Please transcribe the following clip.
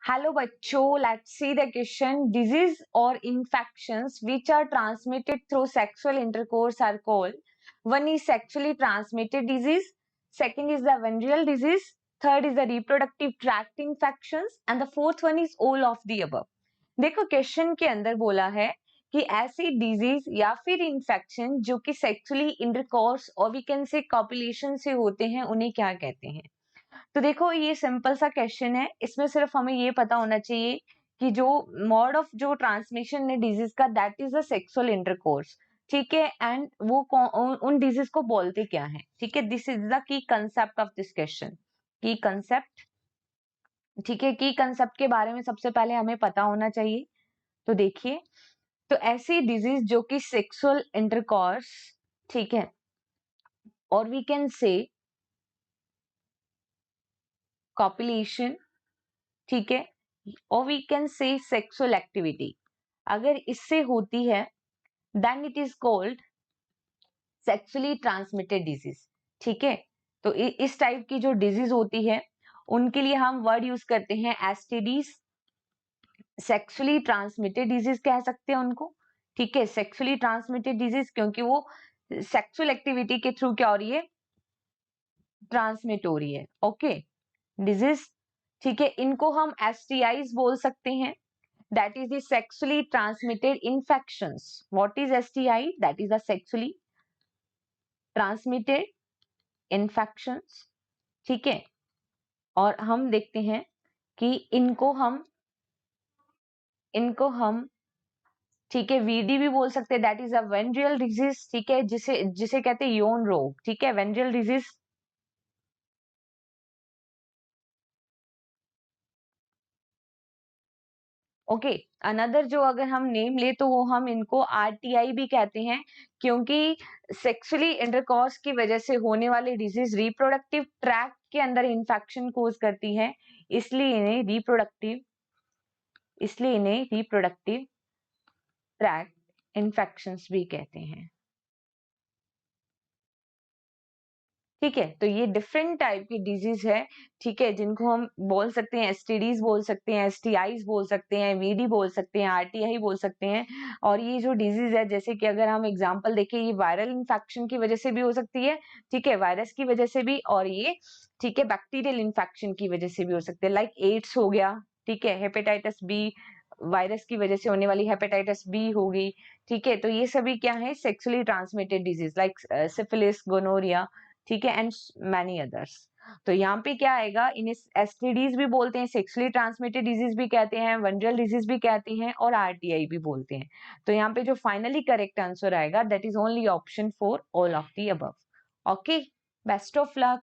Hello बच्चों, let's see the question. Disease और infections which are transmitted through sexual intercourse are called. One is sexually transmitted disease, second is the venereal disease, third is the reproductive tract infections and the fourth one is all of the above. देखो question के अंदर बोला है कि ऐसी disease या फिर infection जो कि सेक्सुअली इंटरकोर्स और वी कैन से कॉपुलेशन से होते हैं उन्हें क्या कहते हैं. तो देखो ये सिंपल सा क्वेश्चन है. इसमें सिर्फ हमें ये पता होना चाहिए कि जो मोड ऑफ जो ट्रांसमिशन है डिजीज का that is a sexual intercourse. ठीक है. एंड वो उन डिजीज को बोलते क्या है. ठीक है. This is the key concept of this question. की कंसेप्ट. ठीक है. की कंसेप्ट के बारे में सबसे पहले हमें पता होना चाहिए. तो देखिए, तो ऐसी डिजीज जो कि सेक्सुअल इंटरकोर्स, ठीक है, और वी कैन से कॉपुलेशन, ठीक है, और we can say sexual activity, अगर इससे होती है then it is called sexually transmitted disease. ठीक है. तो इस टाइप की जो डिजीज होती है उनके लिए हम वर्ड यूज करते हैं एसटीडीज. सेक्सुअली ट्रांसमिटेड डिजीज कह सकते हैं उनको. ठीक है. सेक्सुअली ट्रांसमिटेड डिजीज क्योंकि वो सेक्सुअल एक्टिविटी के थ्रू क्या हो रही है, ट्रांसमिट हो रही है. ओके. डिजीज. ठीक है. इनको हम एसटीआईज बोल सकते हैं. That is the sexually transmitted infections. What is STI? That is the sexually transmitted infections. ठीक है. और हम देखते हैं कि इनको हम ठीक है वीडी भी बोल सकते हैं. That is a venereal disease. ठीक है. जिसे जिसे कहते हैं यौन रोग. ठीक है. Venereal disease. ओके. अनदर जो अगर हम नेम ले तो वो हम इनको आरटीआई भी कहते हैं क्योंकि सेक्सुअली इंटरकॉर्स की वजह से होने वाली डिजीज रिप्रोडक्टिव ट्रैक्ट के अंदर इंफेक्शन कोज करती है. इसलिए इन्हें रिप्रोडक्टिव ट्रैक्ट इंफेक्शंस भी कहते हैं. ठीक है. तो ये डिफरेंट टाइप की डिजीज है. ठीक है. जिनको हम बोल सकते हैं एसटीडीज बोल सकते हैं, एसटीआईज बोल सकते हैं, वीडी बोल सकते हैं, आरटीआई बोल सकते हैं. और ये जो डिजीज है जैसे कि अगर हम एग्जांपल देखें ये वायरल इन्फेक्शन की वजह से भी हो सकती है. ठीक है. वायरस की वजह से भी. और ये ठीक है बैक्टीरियल इन्फेक्शन की वजह से भी हो सकते हैं. लाइक एड्स हो गया. ठीक है. हेपेटाइटिस बी, वायरस की वजह से होने वाली हेपेटाइटिस बी होगी. ठीक है. तो ये सभी क्या है, sexually transmitted disease like syphilis, gonorrhoea. ठीक है. And many others. तो यहाँ पे क्या आएगा, इन्हें एसटीडीज भी बोलते हैं, सेक्सुअली ट्रांसमिटेड डिजीज भी कहते हैं, वेनरियल डिजीज भी कहते हैं और आरटीआई भी बोलते हैं. तो यहाँ पे जो फाइनली करेक्ट आंसर आएगा that is only option for all of the above. Okay. Best of luck.